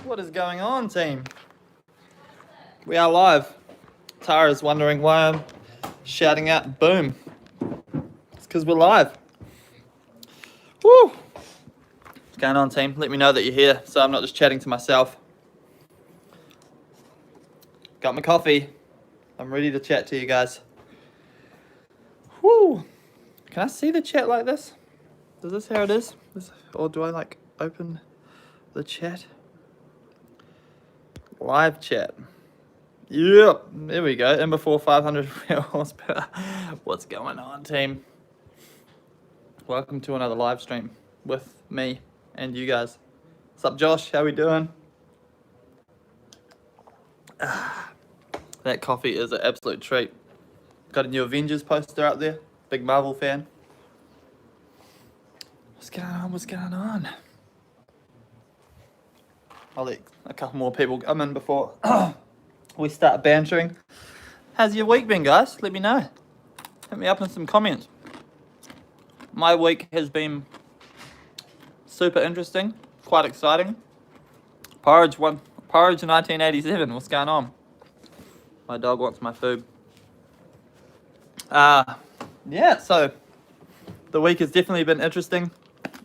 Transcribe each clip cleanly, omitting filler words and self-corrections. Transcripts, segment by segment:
What is going on, team? We are live. Tara's wondering why I'm shouting out boom. It's because we're live. Woo! What's going on, team? Let me know that you're here so I'm not just chatting to myself. Got my coffee. I'm ready to chat to you guys. Woo! Can I see the chat like this? Is this how it is? Or do I like open the chat? Live chat. Yep, there we go. And before 500 horsepower. What's going on, team? Welcome to another live stream with me and you guys. What's up, Josh? How we doing? That coffee is an absolute treat. Got a new Avengers poster up there. Big Marvel fan. What's going on? What's going on? I'll let a couple more people come in before we start bantering. How's your week been, guys? Let me know. Hit me up in some comments. My week has been super interesting, quite exciting. Porridge 1987. What's going on? My dog wants my food. Yeah, so the week has definitely been interesting.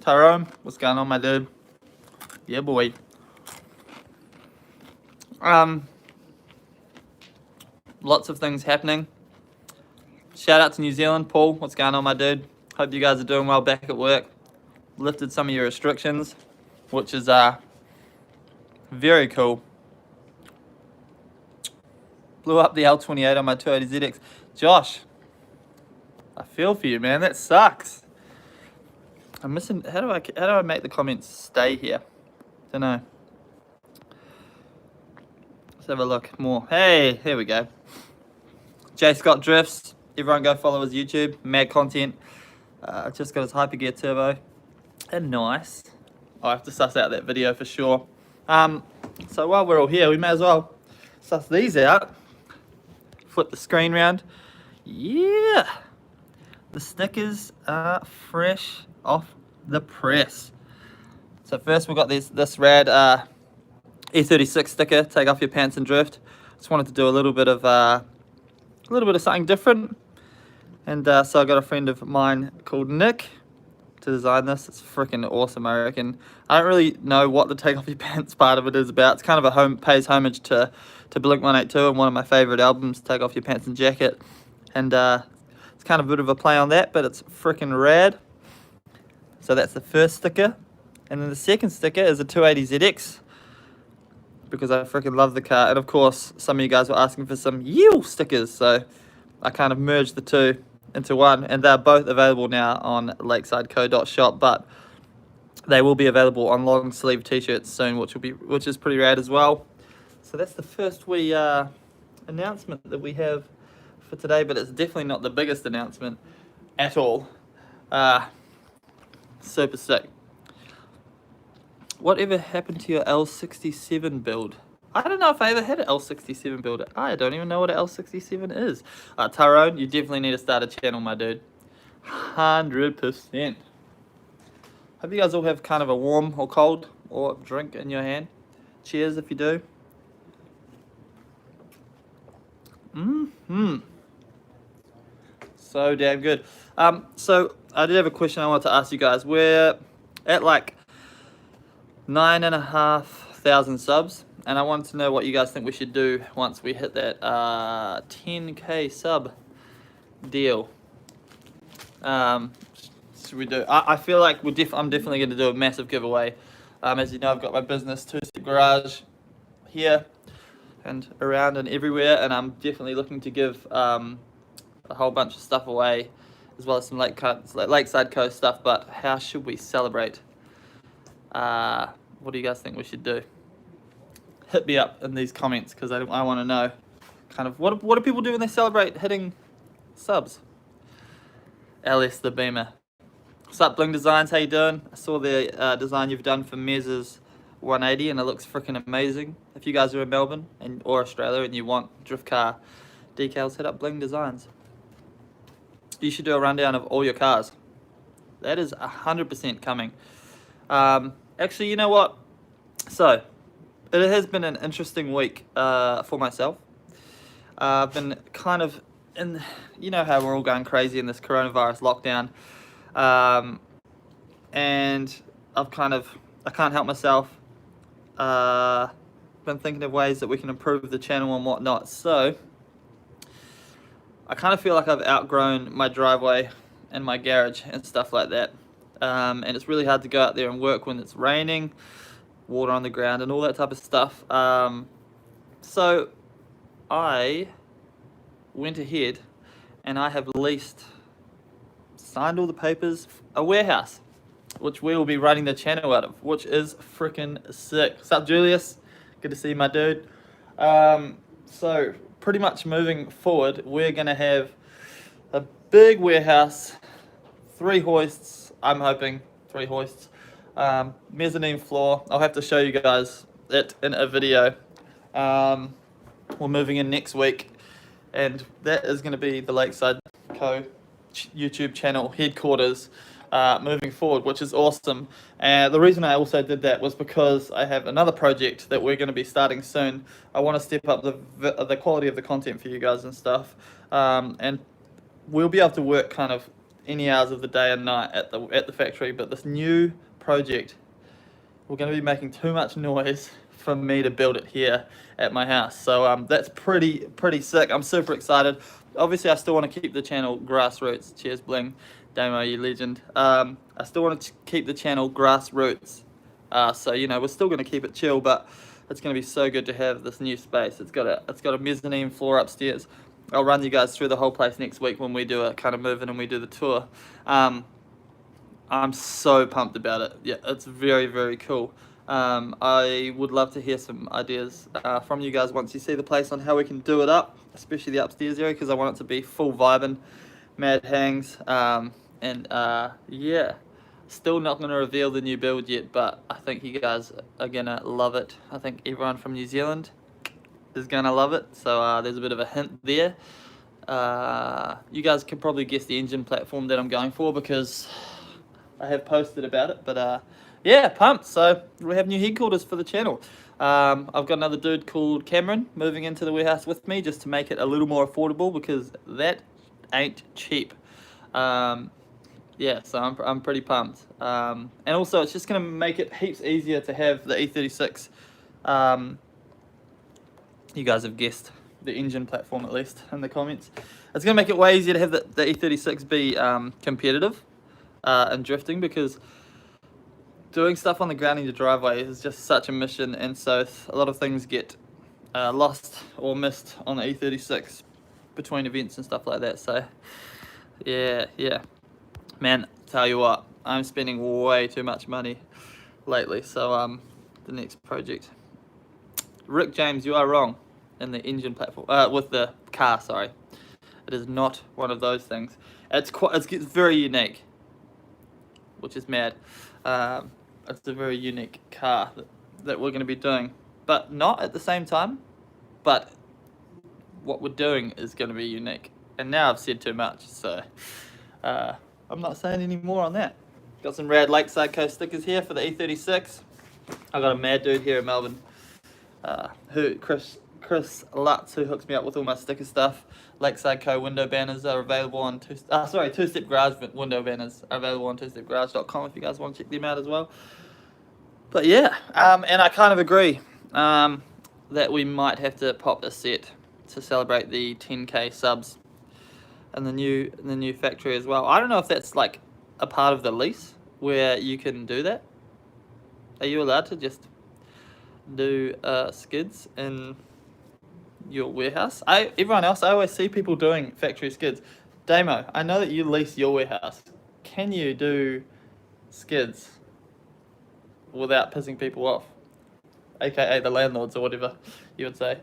Tyrone, what's going on, my dude? Yeah, boy. Lots of things happening. Shout out to New Zealand. Paul, what's going on, my dude? Hope you guys are doing well back at work. Lifted some of your restrictions, which is very cool. Blew up the L28 on my 280ZX. Josh, I feel for you, man. That sucks. I'm missing. How do I make the comments stay here? Don't know. Let's have a look more. Hey, here we go. J Scott Drifts. Everyone go follow his YouTube. Mad content. Just got his Hypergear Turbo. And nice. I'll have to suss out that video for sure. So while we're all here, we may as well suss these out. Flip the screen round. Yeah. The stickers are fresh off the press. So first we've got this rad E36 sticker. Take off your pants and drift. Just wanted to do a little bit of something different. And so I got a friend of mine called Nick to design this. It's freaking awesome, I reckon. I don't really know what the take off your pants part of it is about. It's kind of pays homage to Blink-182 and one of my favorite albums, Take Off Your Pants and Jacket. And it's kind of a bit of a play on that, but it's freaking rad. So that's the first sticker. And then the second sticker is a 280ZX because I freaking love the car. And of course, some of you guys were asking for some Yale stickers, so I kind of merged the two into one, and they're both available now on lakesideco.shop, but they will be available on long sleeve t-shirts soon, which is pretty rad as well. So that's the first announcement that we have for today, but it's definitely not the biggest announcement at all. Super sick. Whatever happened to your L67 build? I don't know if I ever had an L67 build. I don't even know what an L67 is. Tyrone, you definitely need to start a channel, my dude. 100%. Hope you guys all have kind of a warm or cold or drink in your hand. Cheers if you do. So damn good. So I did have a question I wanted to ask you guys. We're at like 9,500 subs. And I wanted to know what you guys think we should do once we hit that 10k sub deal. Should we do? I feel like I'm definitely going to do a massive giveaway. As you know, I've got my business 2-step garage here and around and everywhere, and I'm definitely looking to give a whole bunch of stuff away, as well as some Lakeside Coast stuff. But how should we celebrate? What do you guys think we should do? Hit me up in these comments because I want to know kind of what do people do when they celebrate hitting subs. LS the Beamer. What's up, Bling Designs? How you doing? I saw the design you've done for Mez's 180 and it looks freaking amazing. If you guys are in Melbourne or Australia and you want drift car decals, hit up Bling Designs. You should do a rundown of all your cars. That is 100% coming. Actually, you know what? So it has been an interesting week for myself. I've been kind of in, you know how we're all going crazy in this coronavirus lockdown, um, and I can't help myself. Been thinking of ways that we can improve the channel and whatnot. So I kind of feel like I've outgrown my driveway and my garage and stuff like that. And it's really hard to go out there and work when it's raining, water on the ground and all that type of stuff. So I went ahead and I have signed all the papers, a warehouse, which we will be running the channel out of, which is freaking sick. What's up, Julius? Good to see you, my dude. So pretty much moving forward, we're gonna have a big warehouse, 3 hoists, I'm hoping, 3 hoists, mezzanine floor. I'll have to show you guys it in a video. We're moving in next week, and that is going to be the Lakeside Co. YouTube channel headquarters moving forward, which is awesome. And the reason I also did that was because I have another project that we're going to be starting soon. I want to step up the quality of the content for you guys and stuff, and we'll be able to work kind of any hours of the day and night at the factory. But this new project, we're going to be making too much noise for me to build it here at my house. So that's pretty sick. I'm super excited. Obviously, I still want to keep the channel grassroots. Cheers, Bling. Damo, you legend. I still want to keep the channel grassroots. So, you know, we're still going to keep it chill, but it's going to be so good to have this new space. It's got a mezzanine floor upstairs. I'll run you guys through the whole place next week when we do a kind of move in and we do the tour. I'm so pumped about it. Yeah, it's very cool. I would love to hear some ideas from you guys once you see the place on how we can do it up, especially the upstairs area, because I want it to be full vibing, mad hangs, and yeah, still not going to reveal the new build yet, but I think you guys are going to love it. I think everyone from New Zealand is going to love it, so there's a bit of a hint there. You guys can probably guess the engine platform that I'm going for because I have posted about it, but yeah, pumped. So we have new headquarters for the channel. I've got another dude called Cameron moving into the warehouse with me just to make it a little more affordable because that ain't cheap. Yeah, so I'm pretty pumped. And also it's just going to make it heaps easier to have the E36. You guys have guessed the engine platform, at least in the comments. It's going to make it way easier to have the E36 be competitive and drifting, because doing stuff on the ground in your driveway is just such a mission, and so a lot of things get lost or missed on the E36 between events and stuff like that. So yeah, man, tell you what, I'm spending way too much money lately. So the next project, Rick James, you are wrong in the engine platform with the car. Sorry, it is not one of those things. It's very unique, which is mad. It's a very unique car that we're going to be doing, but not at the same time. But what we're doing is going to be unique. And now I've said too much, so I'm not saying any more on that. Got some rad Lakeside Co stickers here for the E36. I got a mad dude here in Melbourne, Chris Lutz, who hooks me up with all my sticker stuff. Lakeside Co window banners are available on Two-Step Garage window banners are available on twostepgarage.com if you guys want to check them out as well. But yeah, and I kind of agree that we might have to pop a set to celebrate the 10k subs and the new factory as well. I don't know if that's like a part of the lease where you can do that. Are you allowed to just do skids in your warehouse? Everyone else, I always see people doing factory skids. Damo, I know that you lease your warehouse. Can you do skids without pissing people off, aka the landlords or whatever you would say?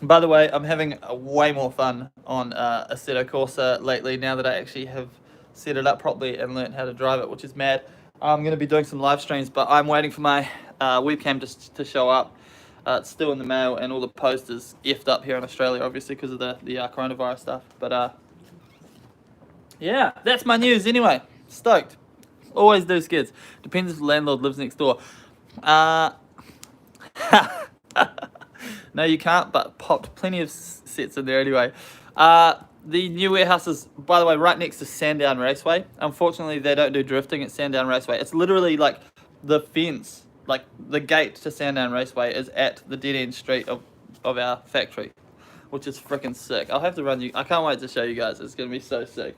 By the way, I'm having way more fun on Assetto Corsa lately now that I actually have set it up properly and learned how to drive it, which is mad. I'm going to be doing some live streams, but I'm waiting for my webcam to show up. It's still in the mail, and all the posters effed up here in Australia, obviously, because of the coronavirus stuff. But yeah, that's my news anyway. Stoked. Always do skids. Depends if the landlord lives next door. No, you can't, but popped plenty of sets in there anyway. The new warehouse is, by the way, right next to Sandown Raceway. Unfortunately, they don't do drifting at Sandown Raceway. It's literally like the fence, like the gate to Sandown Raceway is at the dead end street of our factory, which is freaking sick. I'll have to run you. I can't wait to show you guys. It's going to be so sick.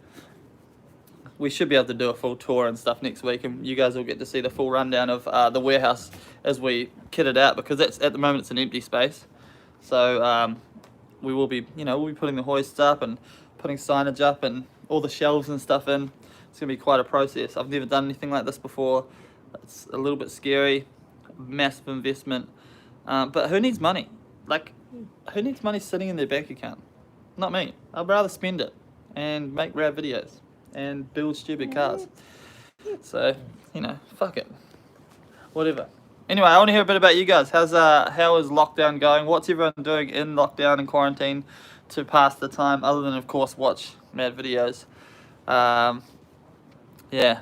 We should be able to do a full tour and stuff next week, and you guys will get to see the full rundown of the warehouse as we kit it out, because it's, at the moment it's an empty space. So we will be, we'll be putting the hoists up and putting signage up and all the shelves and stuff in. It's going to be quite a process. I've never done anything like this before. It's a little bit scary, massive investment, but who needs money? Like, who needs money sitting in their bank account? Not me. I'd rather spend it and make rad videos and build stupid cars. So, fuck it. Whatever. Anyway, I want to hear a bit about you guys. How is lockdown going? What's everyone doing in lockdown and quarantine to pass the time, other than, of course, watch mad videos? Yeah.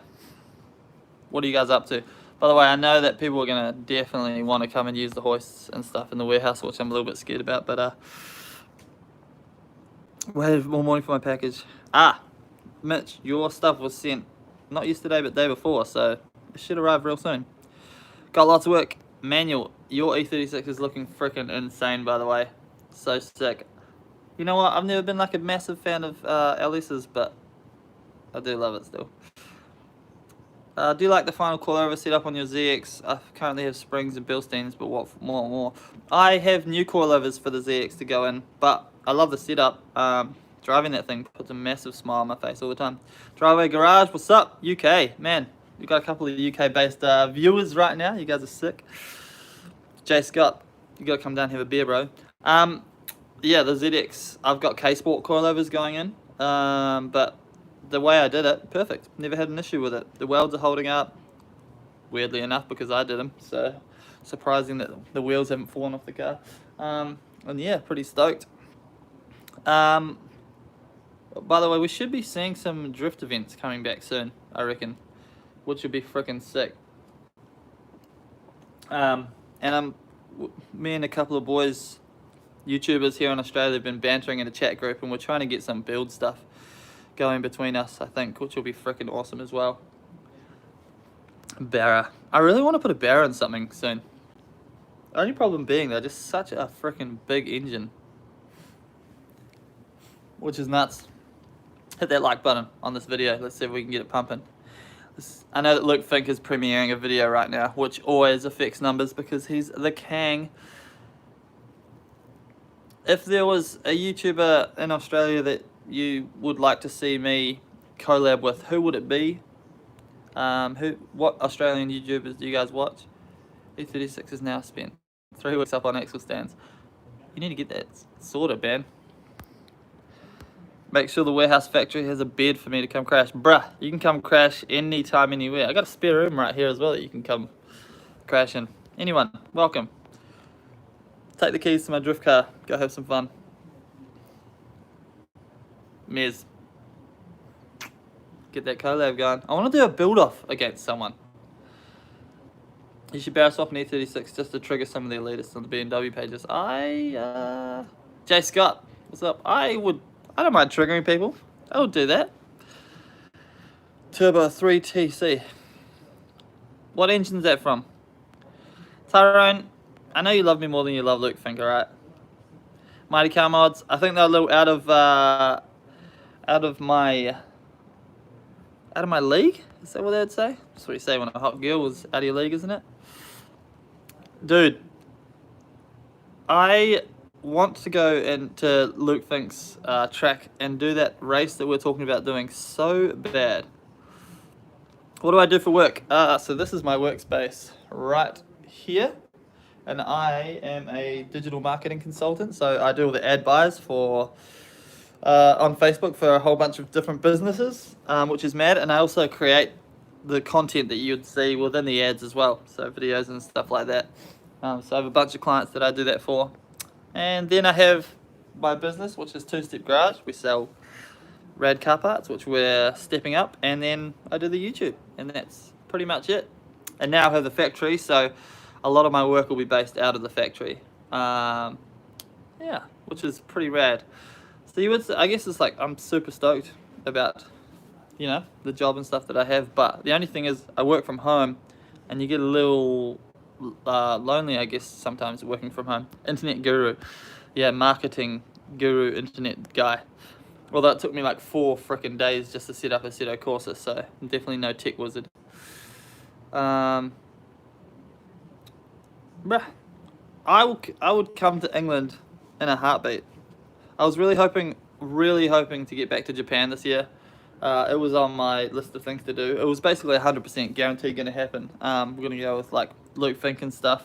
What are you guys up to? By the way, I know that people are going to definitely want to come and use the hoists and stuff in the warehouse, which I'm a little bit scared about, but wait more morning for my package. Mitch, your stuff was sent not yesterday but the day before, so it should arrive real soon. Got lots of work. Manual, your E36 is looking freaking insane, by the way. So sick. You know what, I've never been like a massive fan of LS's, but I do love it still. Do you like the final coilover setup on your ZX? I currently have springs and Bilsteins, but what more? I have new coilovers for the ZX to go in, but I love the setup. Driving that thing puts a massive smile on my face all the time. Driveway Garage, what's up? UK, man. We've got a couple of UK-based viewers right now. You guys are sick. Jay Scott, you got to come down and have a beer, bro. Yeah, the ZX, I've got K-Sport coilovers going in, but the way I did it, perfect. Never had an issue with it. The welds are holding up, weirdly enough, because I did them. So, surprising that the wheels haven't fallen off the car. And yeah, pretty stoked. By the way, we should be seeing some drift events coming back soon, I reckon, which would be freaking sick. And me and a couple of boys, YouTubers here in Australia, have been bantering in a chat group, and we're trying to get some build stuff going between us, I think, which will be freaking awesome as well. Barra. I really want to put a Barra in something soon. Only problem being, they're just such a freaking big engine, which is nuts. Hit that like button on this video. Let's see if we can get it pumping. I know that Luke Fink is premiering a video right now, which always affects numbers because he's the king. If there was a YouTuber in Australia that you would like to see me collab with, who would it be? What Australian YouTubers do you guys watch? E36 is now spent 3 weeks up on axle stands. You need to get that sorted, man. Make sure the warehouse factory has a bed for me to come crash. Bruh, you can come crash anytime, anywhere. I got a spare room right here as well that you can come crash in. Anyone, welcome. Take the keys to my drift car. Go have some fun. Mez. Get that collab going. I want to do a build-off against someone. You should barrel swap an E36 just to trigger some of the elitists on the BMW pages. Jay Scott, what's up? I don't mind triggering people. I would do that. Turbo 3TC. What engine's that from? Tyrone, I know you love me more than you love Luke Fink, alright? Mighty Car Mods, I think they're a little out of my league? Is that what they'd say? That's what you say when a hot girl was out of your league, isn't it? Dude, I want to go into Luke Fink's track and do that race that we're talking about doing so bad. What do I do for work? So this is my workspace right here, and I am a digital marketing consultant, so I do all the ad buys for on Facebook for a whole bunch of different businesses, which is mad, and I also create the content that you'd see within the ads as well, so videos and stuff like that. So I have a bunch of clients that I do that for. And then I have my business, which is Two Step Garage. We sell rad car parts, which we're stepping up. And then I do the YouTube, and that's pretty much it. And now I have the factory, so a lot of my work will be based out of the factory. Yeah, which is pretty rad. So I guess it's like I'm super stoked about, the job and stuff that I have. But the only thing is, I work from home, and you get a little lonely, I guess, sometimes working from home. Internet guru, yeah, marketing guru, internet guy. Although it took me like 4 freaking days just to set up a set of courses, so I'm definitely no tech wizard. Bruh, I would come to England in a heartbeat. I was really hoping to get back to Japan this year. It was on my list of things to do. It was basically 100% guaranteed going to happen. We're going to go with like Luke Fink and stuff.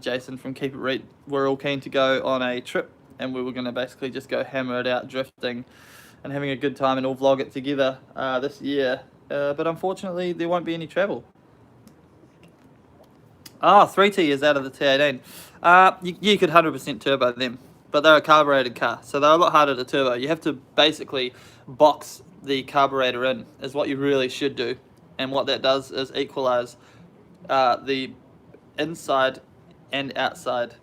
Jason from Keep It Read. We're all keen to go on a trip, and we were going to basically just go hammer it out, drifting and having a good time, and all vlog it together this year. But unfortunately, there won't be any travel. 3T is out of the T18. You could 100% turbo them, but they're a carbureted car, so they're a lot harder to turbo. You have to basically box the carburetor in, is what you really should do. And what that does is equalize the inside and outside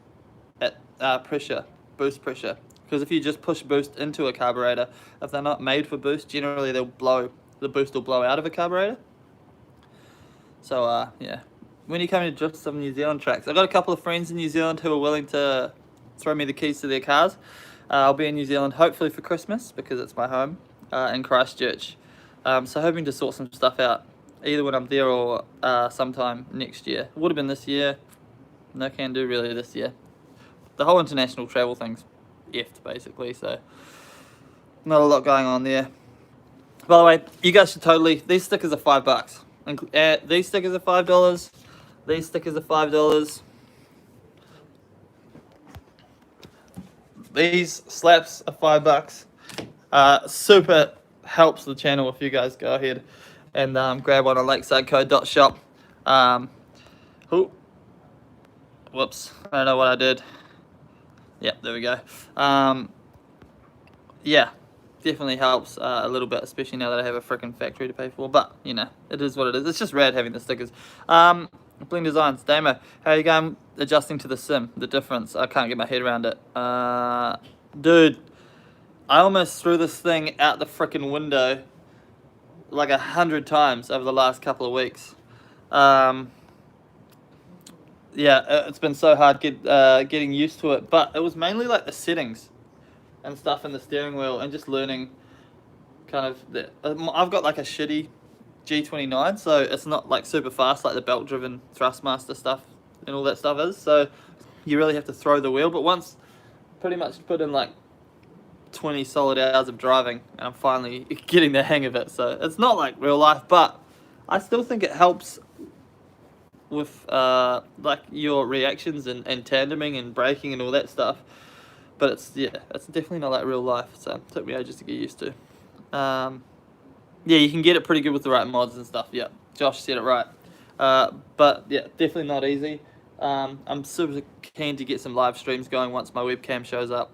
at pressure, boost pressure. Because if you just push boost into a carburetor, if they're not made for boost, generally the boost will blow out of a carburetor. So yeah, when you come to drift some New Zealand tracks, I've got a couple of friends in New Zealand who are willing to throw me the keys to their cars. I'll be in New Zealand hopefully for Christmas, because it's my home, in Christchurch. So hoping to sort some stuff out, either when I'm there or sometime next year. It would have been this year. No can do really this year. The whole international travel thing's effed basically, so not a lot going on there. By the way, you guys should totally, these stickers are $5. These stickers are $5. These stickers are $5. These slaps are $5. Super helps the channel if you guys go ahead and grab one on lakesidecode.shop. Whoops, I don't know what I did. Yeah, there we go. Yeah, definitely helps a little bit, especially now that I have a freaking factory to pay for. But, it is what it is. It's just rad having the stickers. Bling Designs, Damo, how are you going adjusting to the sim? The difference, I can't get my head around it. Dude, I almost threw this thing out the freaking window like 100 times over the last couple of weeks. Yeah, it's been so hard getting used to it, but it was mainly like the settings and stuff in the steering wheel, and just learning kind of I've got like a shitty G29, so it's not like super fast like the belt driven Thrustmaster stuff and all that stuff is, so you really have to throw the wheel. But once pretty much put in like 20 solid hours of driving, and I'm finally getting the hang of it. So it's not like real life, but I still think it helps with like your reactions and tandeming and braking and all that stuff. But it's definitely not like real life, so it took me ages to get used to. Yeah, you can get it pretty good with the right mods and stuff. Yeah, Josh said it right. But yeah, definitely not easy. I'm super keen to get some live streams going once my webcam shows up,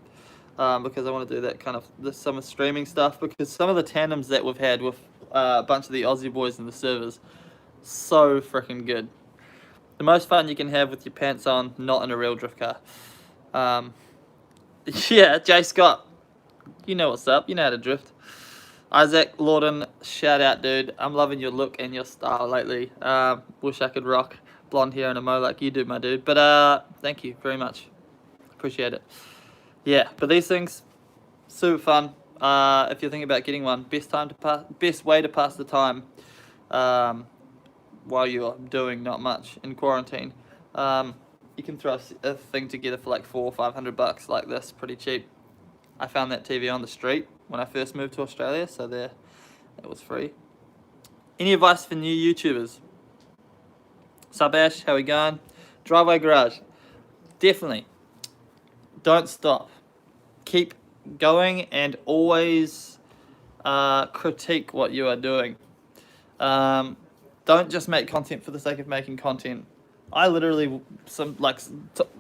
because I want to do that kind of the summer streaming stuff, because some of the tandems that we've had with a bunch of the Aussie boys in the servers, so freaking good. The most fun you can have with your pants on, not in a real drift car. Yeah, Jay Scott, you know what's up, you know how to drift. Isaac Lawton, shout out, dude. I'm loving your look and your style lately. Wish I could rock blonde hair and a mo like you do, my dude. But thank you very much. Appreciate it. Yeah, but these things, super fun. If you're thinking about getting one, best way to pass the time while you're doing not much in quarantine. You can throw a thing together for like $400 or $500 like this, pretty cheap. I found that TV on the street when I first moved to Australia, so it was free. Any advice for new YouTubers? Sup Ash, how we going? Driveway Garage, definitely don't stop. Keep going and always critique what you are doing. Don't just make content for the sake of making content. I literally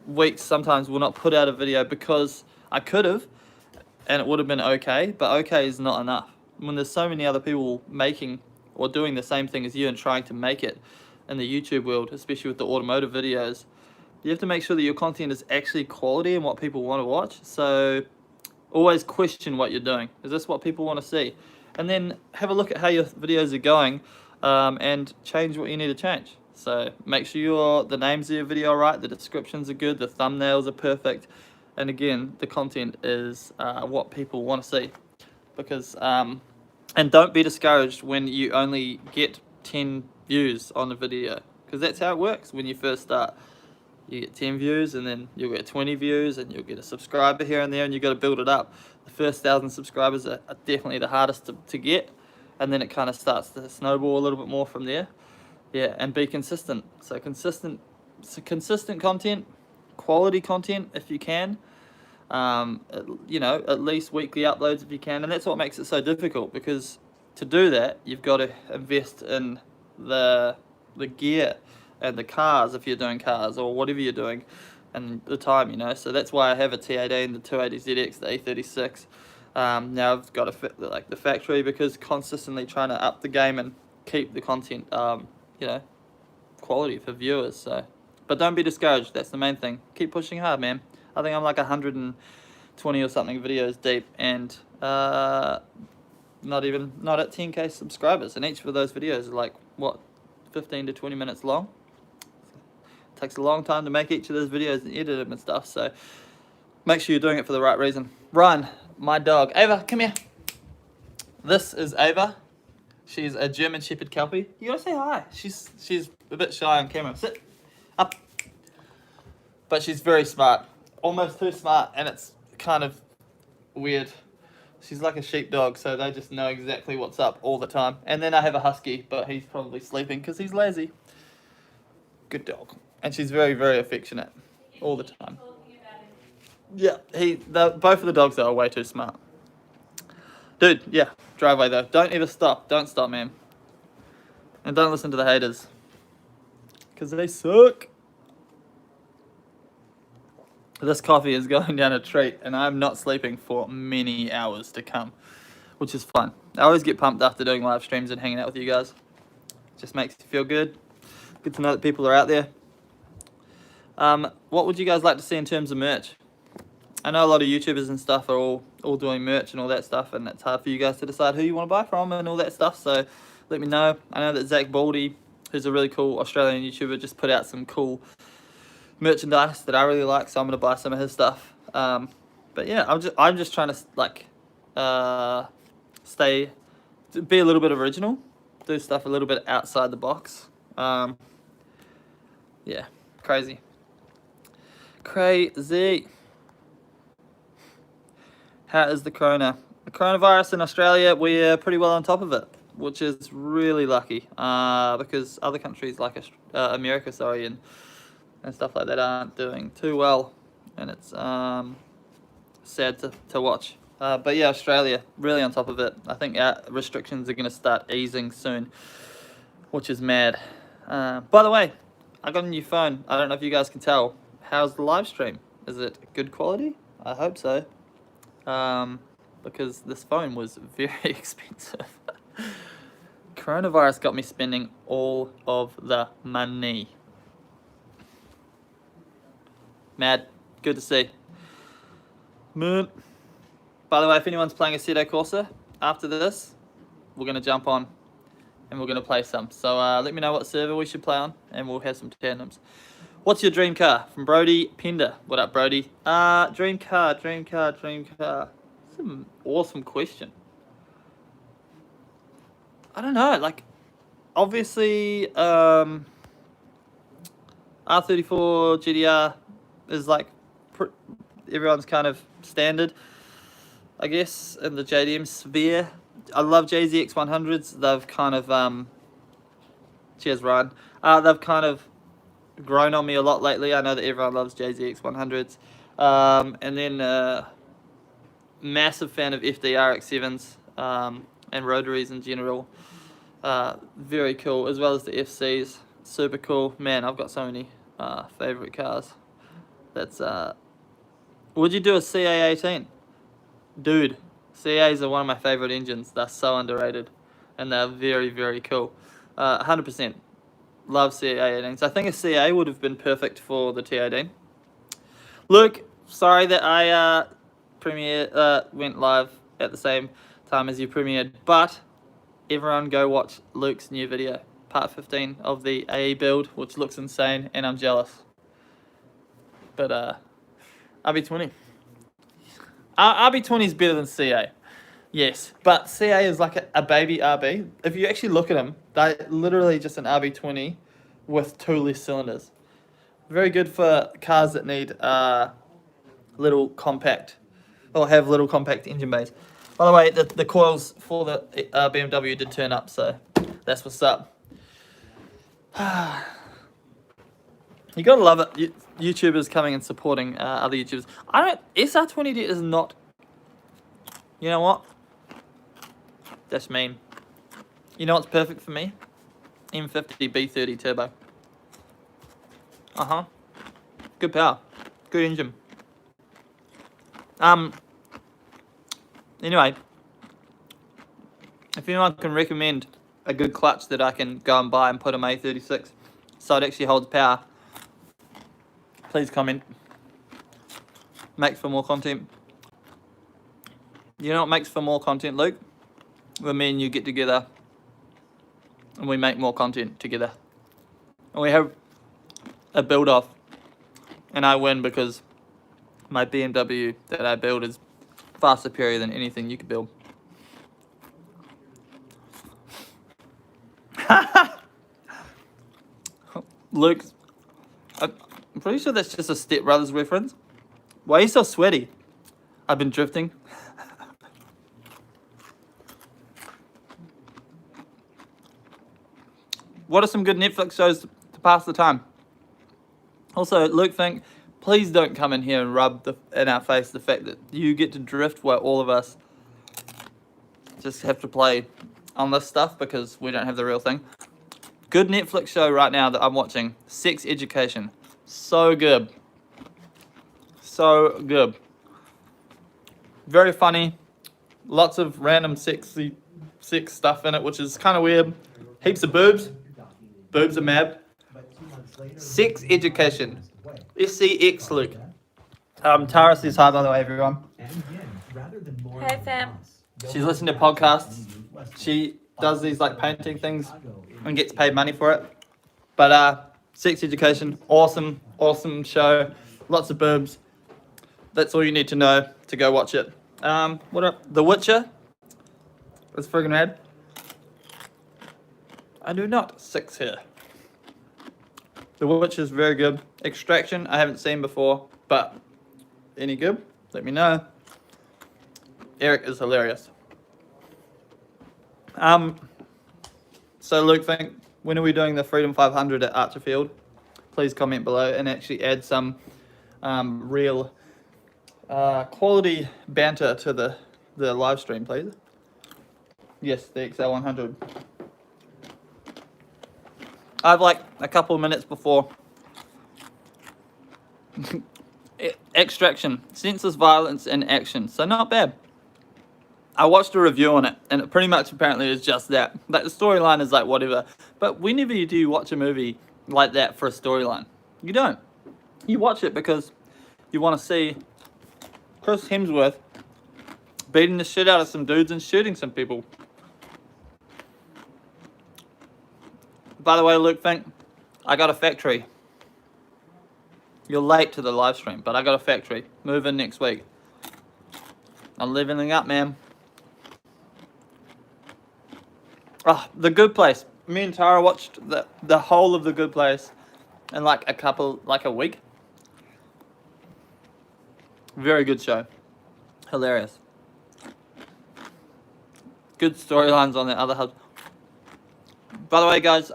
weeks sometimes will not put out a video because I could have and it would have been okay, but okay is not enough. When there's so many other people making or doing the same thing as you and trying to make it, in the YouTube world, especially with the automotive videos. You have to make sure that your content is actually quality and what people want to watch. So always question what you're doing. Is this what people want to see? And then have a look at how your videos are going, and change what you need to change. So make sure the names of your video are right, the descriptions are good, the thumbnails are perfect, and again, the content is what people want to see. Because and don't be discouraged when you only get 10 views on a video, because that's how it works when you first start. You get 10 views, and then you'll get 20 views, and you'll get a subscriber here and there, and you've got to build it up. The first 1,000 subscribers are definitely the hardest to get, and then it kind of starts to snowball a little bit more from there. Yeah, and be consistent. So consistent content, quality content if you can. You know, at least weekly uploads if you can, and that's what makes it so difficult, because to do that you've got to invest in the gear and the cars if you're doing cars or whatever you're doing, and the time, you know. So that's why I have a T18, the 280ZX, the A36. Now I've got to fit the factory, because consistently trying to up the game and keep the content, you know, quality for viewers. So, but don't be discouraged. That's the main thing. Keep pushing hard, man. I think I'm like 120 or something videos deep, and not at 10k subscribers, and each of those videos is like, what, 15 to 20 minutes long. It takes a long time to make each of those videos and edit them and stuff, so make sure you're doing it for the right reason. Ryan, my dog. Ava, come here. This is Ava. She's a German Shepherd Kelpie. You gotta say hi. She's a bit shy on camera. Sit up. But she's very smart. Almost too smart, and it's kind of weird. She's like a sheepdog, so they just know exactly what's up all the time. And then I have a husky, but he's probably sleeping because he's lazy. Good dog. And she's very, very affectionate all the time. Yeah, both of the dogs are way too smart. Dude, yeah, driveway though. Don't ever stop. Don't stop, man. And don't listen to the haters, because they suck. This coffee is going down a treat, and I'm not sleeping for many hours to come, which is fun. I always get pumped after doing live streams and hanging out with you guys. It just makes you feel good. Good to know that people are out there. What would you guys like to see in terms of merch? I know a lot of YouTubers and stuff are all doing merch and all that stuff, and it's hard for you guys to decide who you want to buy from and all that stuff, so let me know. I know that Zach Baldy, who's a really cool Australian YouTuber, just put out some cool merchandise that I really like, so I'm gonna buy some of his stuff. But yeah, I'm just trying to like be a little bit original, do stuff a little bit outside the box. Yeah, crazy. How is the coronavirus in Australia? We're pretty well on top of it, which is really lucky, because other countries like America, and stuff like that aren't doing too well, and it's sad to watch. But yeah, Australia really on top of it. I think restrictions are going to start easing soon, which is mad. By the way, I got a new phone. I don't know if you guys can tell. How's the live stream? Is it good quality? I hope so, because this phone was very expensive. Coronavirus got me spending all of the money. Mad. Good to see. Moon. By the way, if anyone's playing Assetto Corsa after this, we're going to jump on and we're going to play some. So let me know what server we should play on, and we'll have some tandems. What's your dream car? From Brody Pender. What up, Brody? Dream car. It's an awesome question. I don't know. Like, obviously, R34 GDR is like everyone's kind of standard, I guess, in the JDM sphere. I love JZX100s. They've kind of cheers, Ryan. They've kind of grown on me a lot lately. I know that everyone loves JZX100s. And then massive fan of FDRX7s and rotaries in general. Very cool, as well as the FCs. Super cool. Man, I've got so many favorite cars. That's would you do a CA18? Dude, CAs are one of my favorite engines. They're so underrated, and they're very, very cool. 100%. Love CA18s. I think a CA would have been perfect for the T18. Luke, sorry that I went live at the same time as you premiered, but everyone go watch Luke's new video, part 15 of the AE build, which looks insane, and I'm jealous. But RB20. RB20 is better than CA. Yes, but CA is like a baby RB. If you actually look at them, they're literally just an RB20 with 2 less cylinders. Very good for cars that need little compact, or have little compact engine bays. By the way, the coils for the BMW did turn up, so that's what's up. You gotta love it. YouTubers coming and supporting other YouTubers. SR20D is not. You know what? That's mean. You know what's perfect for me? M50 B30 turbo. Good power. Good engine. Anyway, if anyone can recommend a good clutch that I can go and buy and put on my A36 so it actually holds power, please comment. Makes for more content. You know what makes for more content, Luke? When me and you get together and we make more content together. And we have a build off and I win because my BMW that I build is far superior than anything you could build. Luke, I'm pretty sure that's just a Step Brothers reference. Why are you so sweaty? I've been drifting. What are some good Netflix shows to pass the time? Also, Luke Fink, please don't come in here and rub in our face the fact that you get to drift while all of us just have to play on this stuff because we don't have the real thing. Good Netflix show right now that I'm watching, Sex Education. So good. So good. Very funny. Lots of random sex stuff in it, which is kind of weird. Heaps of boobs. Boobs are mad. Sex Education. SCX, Luke. Tara says hi, by the way, everyone. Hey, fam. She's listening to podcasts. She does these like painting things and gets paid money for it. But Sex Education, awesome show. Lots of boobs. That's all you need to know to go watch it. The Witcher. It's friggin' rad. I do not 6 here. The Witcher is very good. Extraction, I haven't seen before, but any good? Let me know. Eric is hilarious. So Luke, when are we doing the Freedom 500 at Archerfield? Please comment below and actually add some real quality banter to the live stream, please. Yes, the XL100. I have like a couple of minutes before. Extraction, senseless violence in action. So not bad. I watched a review on it, and it pretty much apparently is just that. Like the storyline is like whatever. But whenever you do watch a movie like that for a storyline, you don't. You watch it because you want to see Chris Hemsworth beating the shit out of some dudes and shooting some people. By the way, Luke Fink, I got a factory. You're late to the live stream, but I got a factory. Move in next week. I'm leveling up, man. Oh, The Good Place. Me and Tara watched the whole of The Good Place in like a week. Very good show. Hilarious. Good storylines on the other hub. By the way, guys,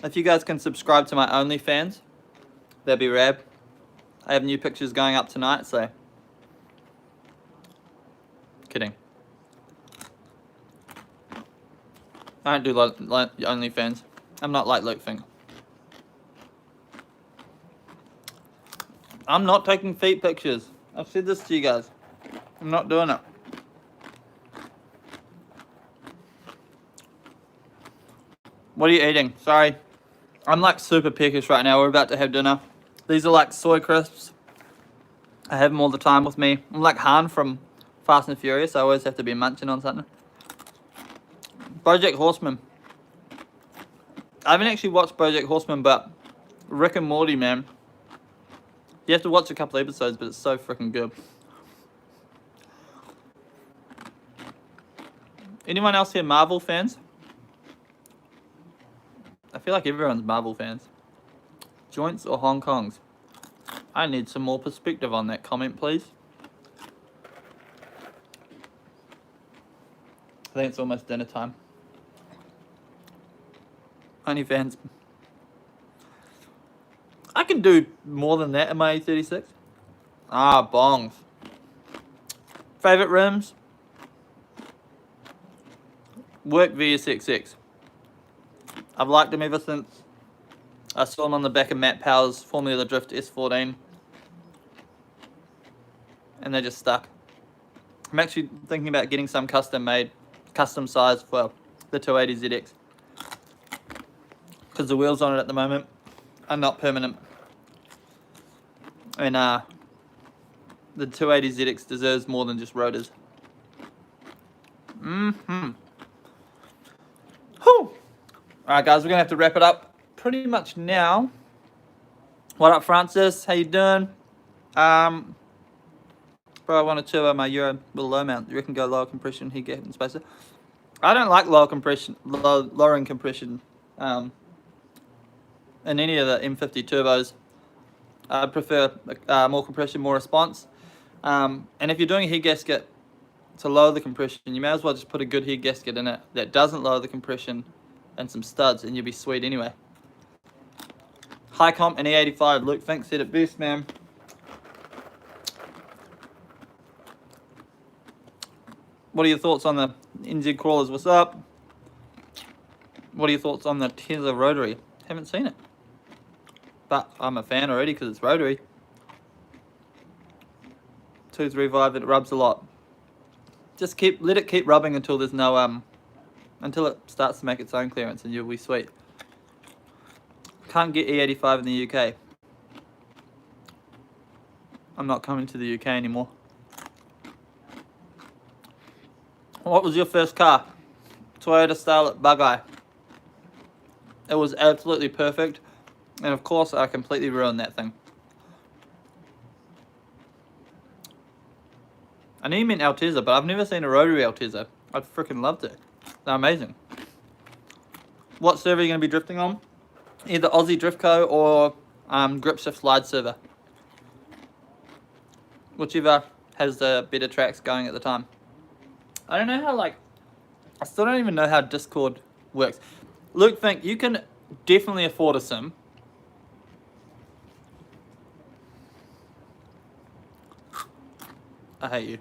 if you guys can subscribe to my OnlyFans, that'd be rad. I have new pictures going up tonight, so. Kidding. I don't do like OnlyFans. I'm not like Luke Fink. I'm not taking feet pictures. I've said this to you guys. I'm not doing it. What are you eating? Sorry. I'm like super peckish right now. We're about to have dinner. These are like soy crisps. I have them all the time with me. I'm like Han from Fast and Furious. I always have to be munching on something. BoJack Horseman. I haven't actually watched BoJack Horseman, but Rick and Morty, man. You have to watch a couple episodes, but it's so freaking good. Anyone else here Marvel fans? I feel like everyone's Marvel fans. Joints or Hong Kongs? I need some more perspective on that comment, please. I think it's almost dinner time. Only fans. I can do more than that in my A36. Ah, bongs. Favorite rims? Work VSXX. I've liked them ever since I saw them on the back of Matt Power's Formula Drift S14. And they just stuck. I'm actually thinking about getting some custom size for the 280ZX. Because the wheels on it at the moment are not permanent. And the 280ZX deserves more than just rotors. Whew. Alright guys, we're going to have to wrap it up pretty much now. What up Francis? How you doing? Bro, I want to turbo my Euro with a low mount. You reckon go lower compression, heat gap and spacer? I don't like lowering compression in any of the M50 turbos. I prefer more compression, more response. And if you're doing a heat gasket to lower the compression, you may as well just put a good heat gasket in it that doesn't lower the compression and some studs, and you'll be sweet anyway. High comp and E85. Luke Fink said it best, man. What are your thoughts on the NZ crawlers? What's up? What are your thoughts on the Tesla rotary? Haven't seen it, but I'm a fan already because it's rotary. 235, it rubs a lot. Just let it keep rubbing until there's no until it starts to make its own clearance, and you'll be sweet. Can't get E85 in the UK. I'm not coming to the UK anymore. What was your first car? Toyota Starlet Bug-Eye. It was absolutely perfect, and of course I completely ruined that thing. I know you meant Altezza, but I've never seen a rotary Altezza. I'd freaking loved it. They're amazing. What server are you going to be drifting on? Either Aussie Drift Co. or Gripshift Slide server. Whichever has the better tracks going at the time. I don't know how, I still don't even know how Discord works. Luke Fink, you can definitely afford a sim. I hate you.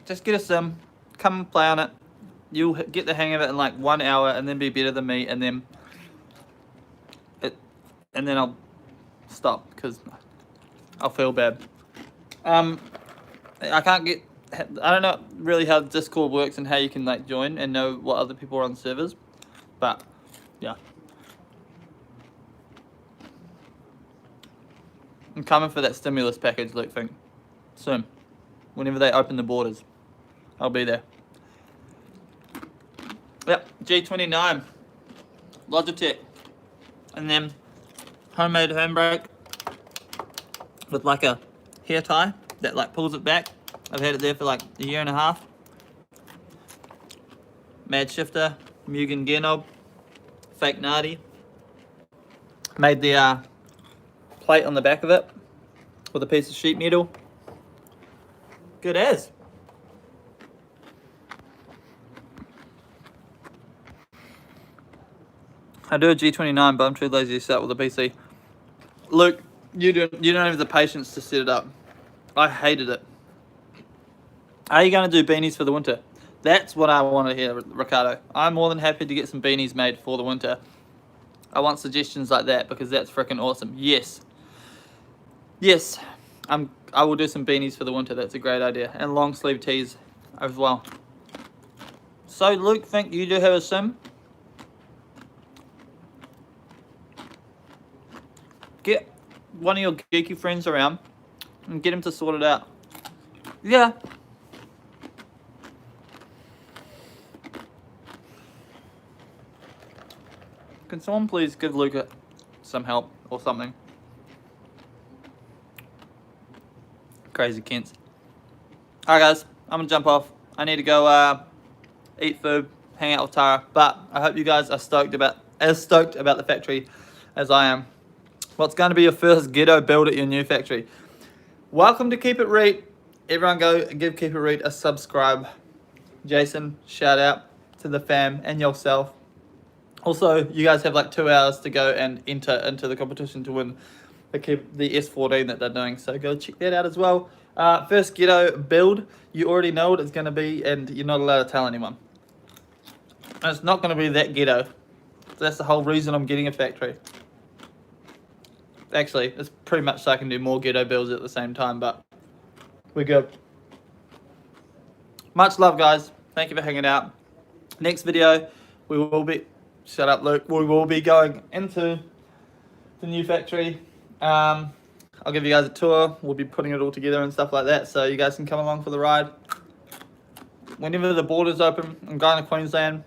Just get a sim, come and play on it. You'll get the hang of it in like 1 hour, and then be better than me, and then I'll stop because I'll feel bad. I don't know really how Discord works and how you can join and know what other people are on servers, but yeah. I'm coming for that stimulus package, Luke Fink, soon. Whenever they open the borders, I'll be there. Yep, G29, Logitech, and then homemade handbrake with a hair tie that pulls it back. I've had it there for a year and a half. Mad shifter, Mugen gear knob, fake Nardi. Made the plate on the back of it with a piece of sheet metal. Good as. I do a G29, but I'm too lazy to set up with a PC. Luke, you don't have the patience to set it up. I hated it. Are you going to do beanies for the winter? That's what I want to hear, Ricardo. I'm more than happy to get some beanies made for the winter. I want suggestions like that because that's freaking awesome. Yes. Yes. I will do some beanies for the winter. That's a great idea. And long sleeve tees as well. So Luke, think you do have a sim? Get one of your geeky friends around and get him to sort it out. Yeah. Can someone please give Luca some help or something? Crazy Kents. Alright guys, I'm gonna jump off. I need to go eat food, hang out with Tara. But I hope you guys are as stoked about the factory as I am. What's going to be your first ghetto build at your new factory? Welcome to Keep It Reet. Everyone go and give Keep It Reet a subscribe. Jason, shout out to the fam and yourself. Also, you guys have like 2 hours to go and enter into the competition to win the S14 that they're doing. So go check that out as well. First ghetto build, you already know what it's going to be and you're not allowed to tell anyone. And it's not going to be that ghetto. So that's the whole reason I'm getting a factory. Actually, it's pretty much so I can do more ghetto builds at the same time, but we're good. Much love, guys. Thank you for hanging out. Next video, we will be... Shut up, Luke. We will be going into the new factory. I'll give you guys a tour. We'll be putting it all together and stuff like that, so you guys can come along for the ride. Whenever the borders open, I'm going to Queensland.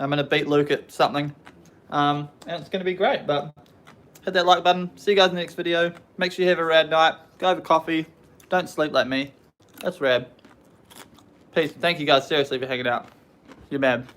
I'm going to beat Luke at something. And it's going to be great, but... Hit that like button. See you guys in the next video. Make sure you have a rad night. Go have a coffee. Don't sleep like me. That's rad. Peace. Thank you guys seriously for hanging out. You're mad.